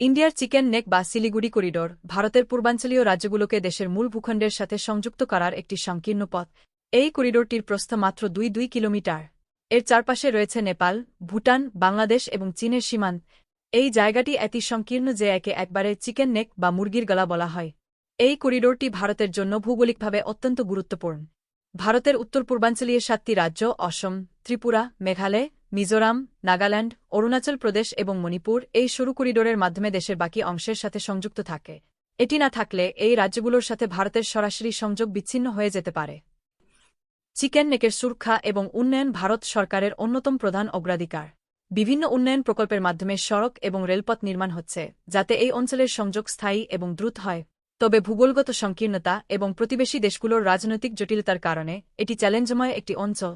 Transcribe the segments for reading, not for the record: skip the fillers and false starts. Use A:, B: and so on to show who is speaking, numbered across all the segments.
A: ইন্ডিয়ার chicken neck বা Siliguri corridor ভারতের পূর্বাঞ্চলীয় রাজ্যগুলোকে দেশের মূল ভূখণ্ডের সাথে সংযুক্ত করার একটি সংকীর্ণ পথ। এই করিডোরটির প্রস্থ মাত্র ২ কিলোমিটার। এর চারপাশে রয়েছে নেপাল, ভুটান, বাংলাদেশ এবং চীনের সীমান্ত। এই জায়গাটি এত সংকীর্ণ যে একে একবারে চিকেন নেক বা মুরগির গলা বলা হয়। এই করিডোরটি ভারতের জন্য ভৌগোলিকভাবে অত্যন্ত গুরুত্বপূর্ণ। ভারতের উত্তর পূর্বাঞ্চলীয় ৭টি রাজ্য অসম, ত্রিপুরা, মেঘালয়, মিজোরাম, নাগাল্যান্ড, অরুণাচল প্রদেশ এবং মণিপুর এই সরু করিডোরের মাধ্যমে দেশের বাকি অংশের সাথে সংযুক্ত থাকে। এটি না থাকলে এই রাজ্যগুলোর সাথে ভারতের সরাসরি সংযোগ বিচ্ছিন্ন হয়ে যেতে পারে। চিকেন নেকের সুরক্ষা এবং উন্নয়ন ভারত সরকারের অন্যতম প্রধান অগ্রাধিকার। বিভিন্ন উন্নয়ন প্রকল্পের মাধ্যমে সড়ক এবং রেলপথ নির্মাণ হচ্ছে, যাতে এই অঞ্চলের সংযোগ স্থায়ী এবং দ্রুত হয়। তবে ভূগোলগত সংকীর্ণতা এবং প্রতিবেশী দেশগুলোর রাজনৈতিক জটিলতার কারণে এটি চ্যালেঞ্জময় একটি অঞ্চল।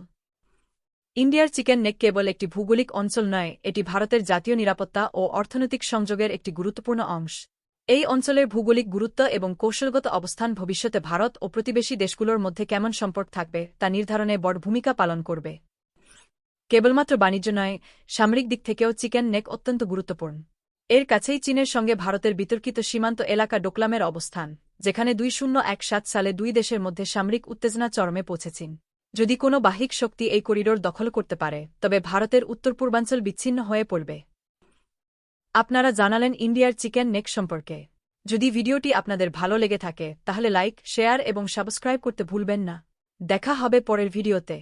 A: ইন্ডিয়ার চিকেন নেক কেবল একটি ভৌগোলিক অঞ্চল নয়, এটি ভারতের জাতীয় নিরাপত্তা ও অর্থনৈতিক সংযোগের একটি গুরুত্বপূর্ণ অংশ। এই অঞ্চলের ভৌগোলিক গুরুত্ব এবং কৌশলগত অবস্থান ভবিষ্যতে ভারত ও প্রতিবেশী দেশগুলোর মধ্যে কেমন সম্পর্ক থাকবে তা নির্ধারণে বড় ভূমিকা পালন করবে। কেবলমাত্র বাণিজ্য নয়, সামরিক দিক থেকেও চিকেন নেক অত্যন্ত গুরুত্বপূর্ণ। এর কাছেই চীনের সঙ্গে ভারতের বিতর্কিত সীমান্ত এলাকা ডোকলামের অবস্থান, যেখানে ২০১৭ সালে দুই দেশের মধ্যে সামরিক উত্তেজনা চরমে পৌঁছেছিল। যদি কোনো বাহ্যিক শক্তি এই করিডোর দখল করতে পারে, তবে ভারতের উত্তর পূর্বাঞ্চল বিচ্ছিন্ন হয়ে পড়বে। আপনারা জানালেন ইন্ডিয়ার চিকেন নেক সম্পর্কে। যদি ভিডিওটি আপনাদের ভালো লেগে থাকে তাহলে লাইক, শেয়ার এবং সাবস্ক্রাইব করতে ভুলবেন না। দেখা হবে পরের ভিডিওতে।